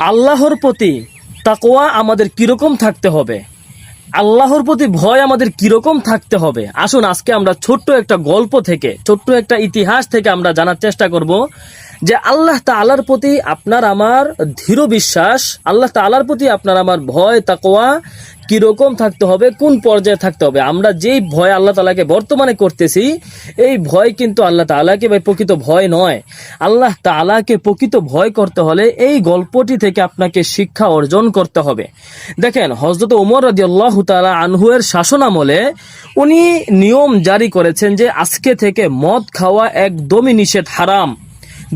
আল্লাহর প্রতি তাকওয়া আমাদের কিরকম থাকতে হবে, আল্লাহর প্রতি ভয় আমাদের কিরকম থাকতে হবে। আসুন আজকে আমরা ছোট্ট একটা গল্প থেকে, ছোট্ট একটা ইতিহাস থেকে আমরা জানার চেষ্টা করব যে আল্লাহ তাআলার প্রতি আপনার আমার দৃঢ় বিশ্বাস, আল্লাহ তাআলার প্রতি আপনার আমার ভয় তাকওয়া কিরকম থাকতে হবে, কোন পর্যায়ে থাকতে হবে। আমরা যেই ভয় আল্লাহ তাআলাকে বর্তমানে করতেছি, এই ভয় কিন্তু আল্লাহ তাআলাকে প্রকৃত ভয় নয়। আল্লাহ তাআলাকে প্রকৃত ভয় করতে হলে এই গল্পটি থেকে আপনাকে শিক্ষা অর্জন করতে হবে। দেখেন, হযরত ওমর রাদিয়াল্লাহু তাআলা আনহু এর শাসনামলে উনি নিয়ম জারি করেছেন যে আজকে থেকে মদ খাওয়া একদমই নিষেধ, হারাম।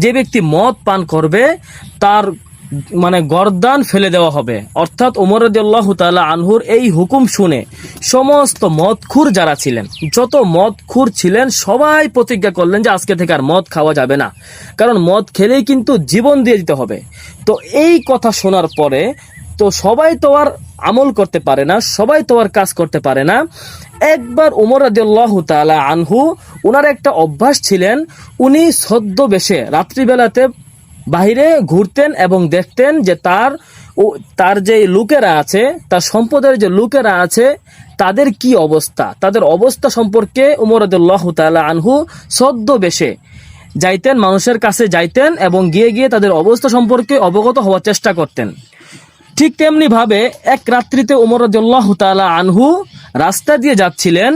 যে ব্যক্তি মদ পান করবে তার গর্দান ফেলে দেওয়া হবে। অর্থাৎ ওমর রাদিয়াল্লাহু তাআলা আনহুর এই হুকুম শুনে সমস্ত মদখুর যারা ছিলেন, যত মদখুর ছিলেন, সবাই প্রতিজ্ঞা করলেন যে আজকে থেকে আর মদ খাওয়া যাবে না, কারণ মদ খেলেই কিন্তু জীবন দিয়ে দিতে হবে। তো এই কথা শোনার পরে তো সবাই তো আর আমল করতে পারে না, সবাই তো আর কাজ করতে পারে না। একবার ওমর রাদিয়াল্লাহু তাআলা আনহু, ওনার একটা অভ্যাস ছিলেন, উনি ছদ্মবেশে রাত্রিবেলাতে বাহিরে ঘুরতেন এবং দেখতেন যে তার যে লোকেরা আছে, তার সম্পদের যে লোকেরা আছে, তাদের কি অবস্থা, তাদের অবস্থা সম্পর্কে ওমর রাদিয়াল্লাহু তাআলা আনহু ছদ্মবেশে যাইতেন, মানুষের কাছে যাইতেন এবং গিয়ে গিয়ে তাদের অবস্থা সম্পর্কে অবগত হওয়ার চেষ্টা করতেন। ঠিক তেমনি ভাবে এক রাত্রিতে ওমর রাদিয়াল্লাহু তাআলা আনহু রাস্তা দিয়ে যাচ্ছিলেন।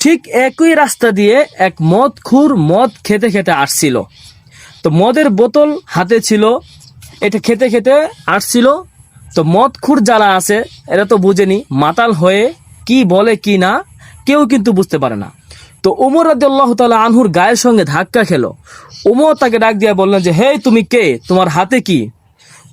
ঠিক একই রাস্তা দিয়ে এক মদখুর মদ খেতে খেতে আসছিল। তো মদের বোতল হাতে ছিল, এটা খেতে খেতে আসছিল। তো মদখুর যারা আছে এরা তো বুঝেনি, মাতাল হয়ে কি বলে কি না কেউ কিন্তু বুঝতে পারে না। তো ওমর রাদিয়াল্লাহু তাআলা আনহুর গায়ের সঙ্গে ধাক্কা খেলো। ওমর তাকে ডাক দিয়ে বললেন যে, হে তুমি কে, তোমার হাতে কি?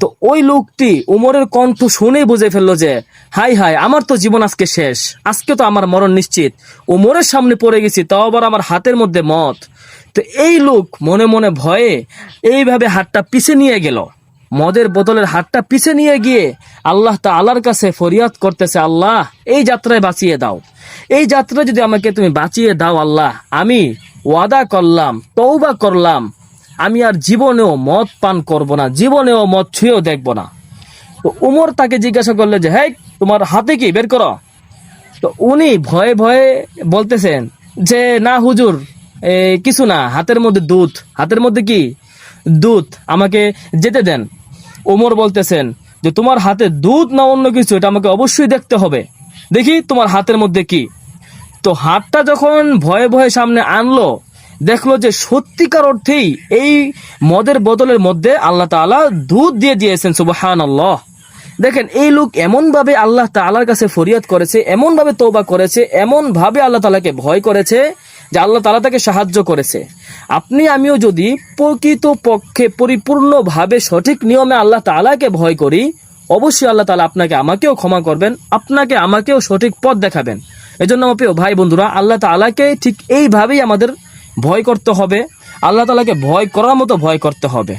তো ওই লোকটি ওমরের কণ্ঠ শুনেই বুঝে ফেললো যে হাই হাই, আমার তো জীবন আজকে শেষ, আজকে তো আমার মরণ নিশ্চিত। ওমরের সামনে পড়ে গেছি, তাও আবার আমার হাতের মধ্যে মদ। তো এই লোক মনে মনে ভয়ে এইভাবে হাতটা পিছে নিয়ে গেল, মদের বোতলের হাতটা পিছে নিয়ে গিয়ে আল্লাহ তাআলার কাছে ফরিয়াদ করতেছে, আল্লাহ এই যাত্রায় বাঁচিয়ে দাও, এই যাত্রায় যদি আমাকে তুমি বাঁচিয়ে দাও আল্লাহ, আমি ওয়াদা করলাম, তওবা করলাম, আমি আর জীবনেও মদ পান করব না, জীবনেও মদ ছুঁয়েও দেখব না। তো উমর তাকে জিজ্ঞাসা করলে যে, হ্যাঁ তোমার হাতে কি, বের করো। তো উনি ভয়ে ভয়ে বলতেছেন যে, না হুজুর, কিছু না, হাতের মধ্যে দুধ। হাতের মধ্যে কি? দুধ, আমাকে যেতে দেন। ওমর বলতেছেন যে, তোমার হাতে দুধ না অন্য কিছু, এটা আমাকে অবশ্যই দেখতে হবে, দেখি তোমার হাতের মধ্যে কি। তো হাতটা যখন ভয়ে ভয়ে সামনে আনলো, দেখলো যে সত্যিকার অর্থেই এই মদের বোতলের মধ্যে আল্লাহ তাআলা দুধ দিয়ে দিয়েছেন। সুবহানাল্লাহ। দেখেন, এই লোক এমন ভাবে আল্লাহ তাআলার কাছে ফরিয়াদ করেছে, এমন ভাবে তওবা করেছে, এমন ভাবে আল্লাহ তাআলাকে ভয় করেছে যে আল্লাহ তাআলা তাকে সাহায্য করেছে। আপনি আমিও যদি প্রকৃত পক্ষে পরিপূর্ণভাবে সঠিক নিয়মে আল্লাহ তাআলাকে ভয় করি, অবশ্যই আল্লাহ তাআলা আপনাকে আমাকেও ক্ষমা করবেন, আপনাকে আমাকেও সঠিক পথ দেখাবেন। এজন্য আমার প্রিয় ভাই বন্ধুরা, আল্লাহ তাআলাকে ঠিক এইভাবেই আমাদের ভয় করতে হবে, আল্লাহ তাআলাকে ভয় করার মতো ভয় করতে হবে।